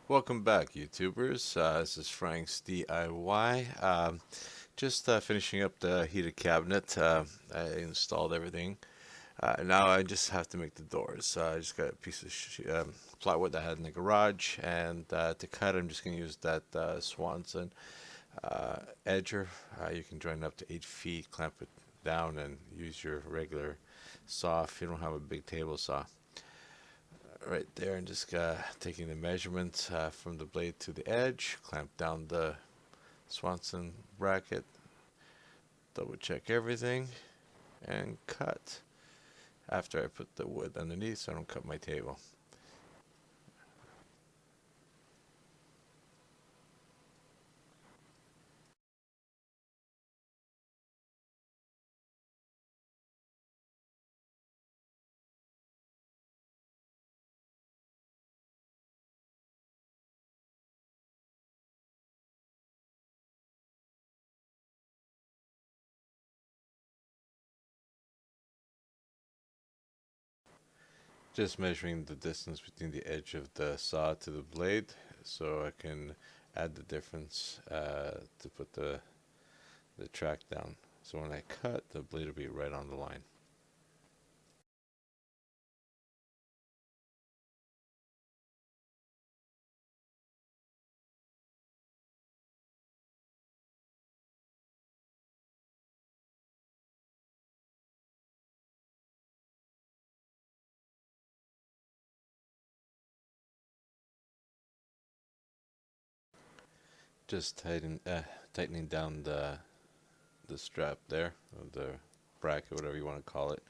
Welcome back, YouTubers. This is Frank's DIY. Just finishing up the heated cabinet. I installed everything. Now I just have to make the doors. I just got a piece of plywood that I had in the garage, and to cut, I'm just going to use that Swanson edger. You can join it up to 8 feet, clamp it down, and use your regular saw if you don't have a big table saw right there, and just taking the measurements from the blade to the edge, clamp down the Swanson bracket, double check everything, and cut after I put the wood underneath so I don't cut my table. Just measuring the distance between the edge of the saw to the blade so I can add the difference to put the track down. So when I cut, the blade will be right on the line. Just tightening down the strap there, or the bracket, whatever you want to call it.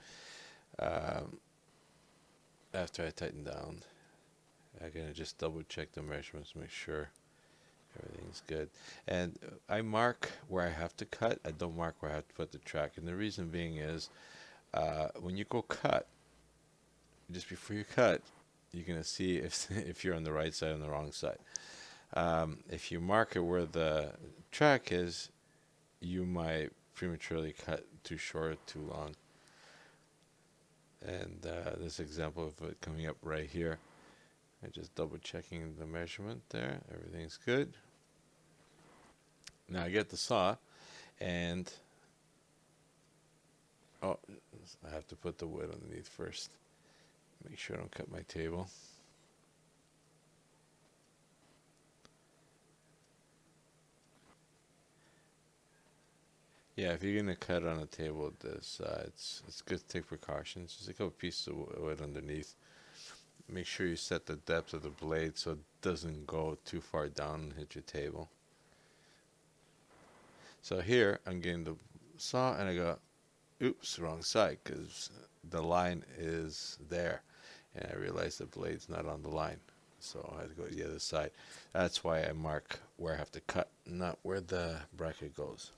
Um, After I tighten down, I'm gonna just double check the measurements, make sure everything's good. And I mark where I have to cut. I don't mark where I have to put the track. And the reason being is, when you go cut, just before you cut, you're gonna see if if you're on the right side or on the wrong side. If you mark it where the track is, you might prematurely cut too short, too long. And this example of it coming up right here. I just double checking the measurement there. Everything's good. Now I get the saw and oh, I have to put the wood underneath first. Make sure I don't cut my table. Yeah, if you're gonna cut on a table, this it's good to take precautions. Just take a piece of wood underneath. Make sure you set the depth of the blade so it doesn't go too far down and hit your table. So here I'm getting the saw and I go, oops, wrong side because the line is there, and I realize the blade's not on the line. So I have to go to the other side. That's why I mark where I have to cut, not where the bracket goes.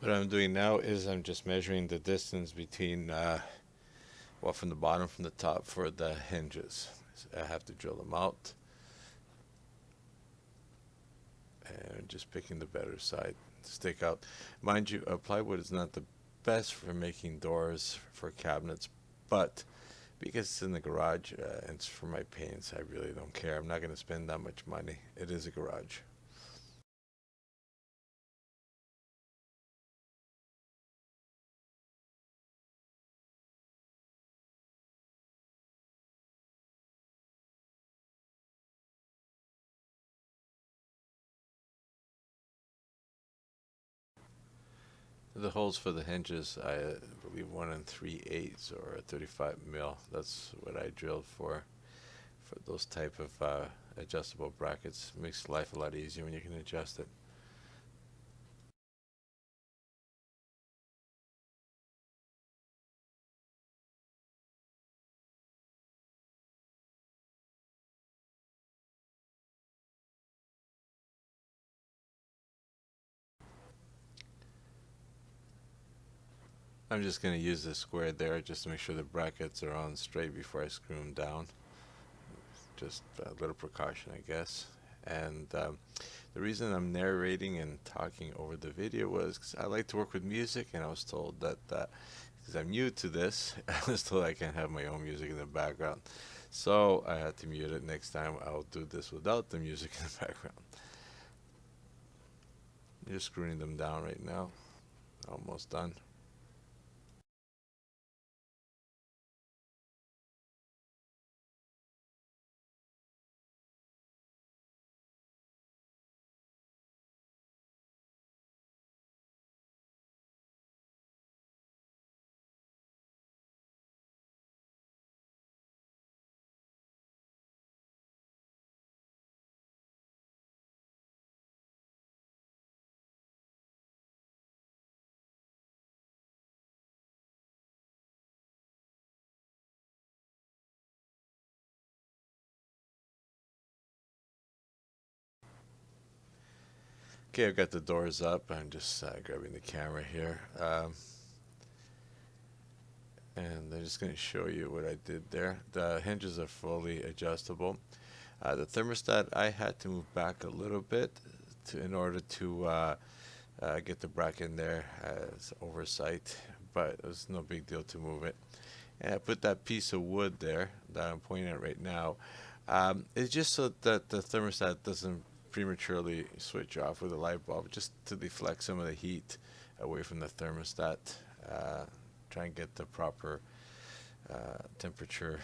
What I'm doing now is I'm just measuring the distance between, well, from the bottom, from the top for the hinges. So I have to drill them out and just picking the better side to stick out. Mind you, plywood is not the best for making doors for cabinets, but because it's in the garage and it's for my paints, I really don't care. I'm not going to spend that much money. It is a garage. The holes for the hinges, I believe 1 3/8 or a 35 mil. That's what I drilled for those type of adjustable brackets. Makes life a lot easier when you can adjust it. I'm just going to use the square there just to make sure the brackets are on straight before I screw them down. Just a little precaution, I guess. And the reason I'm narrating and talking over the video was 'cause I like to work with music, and I was told that because I'm new to this, I was told I can't have my own music in the background. So I had to mute it. Next time I'll do this without the music in the background. Just screwing them down right now. Almost done. Okay, I've got the doors up. I'm just grabbing the camera here. And I'm just going to show you what I did there. The hinges are fully adjustable. The thermostat I had to move back a little bit in order to get the bracket in there as oversight, but it was no big deal to move it. And I put that piece of wood there that I'm pointing at right now. It's just so that the thermostat doesn't prematurely switch off with a light bulb, just to deflect some of the heat away from the thermostat. Uh, Try and get the proper temperature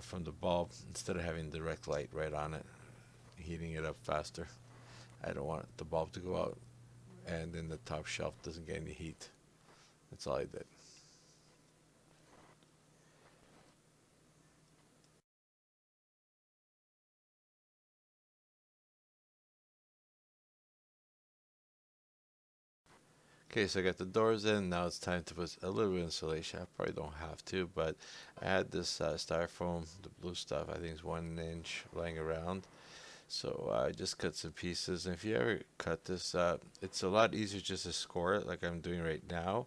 from the bulb instead of having direct light right on it, heating it up faster. I don't want the bulb to go out and then the top shelf doesn't get any heat. That's all I did. Okay, so I got the doors in. Now it's time to put a little bit of insulation. I probably don't have to, but I had this styrofoam, the blue stuff. I think it's 1 inch laying around. So I just cut some pieces. And if you ever cut this up, it's a lot easier just to score it like I'm doing right now,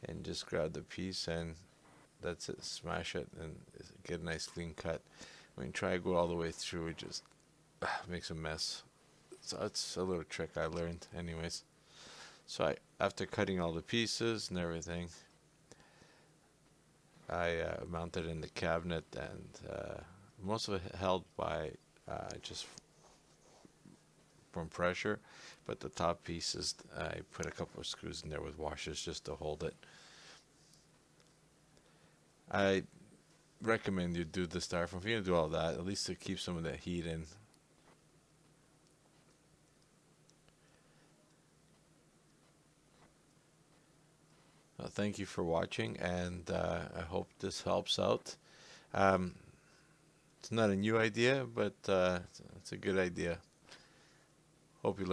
and just grab the piece and that's it. Smash it and get a nice clean cut. When you try to go all the way through, it just makes a mess. So it's a little trick I learned, anyways. So after cutting all the pieces and everything, I mounted it in the cabinet, and most of it held by just from pressure, but the top pieces I put a couple of screws in there with washers just to hold it. I recommend you do the styrofoam. If you're gonna do all that, at least to keep some of that heat in. Thank you for watching, and I hope this helps out. Um, it's not a new idea, but it's a good idea. Hope you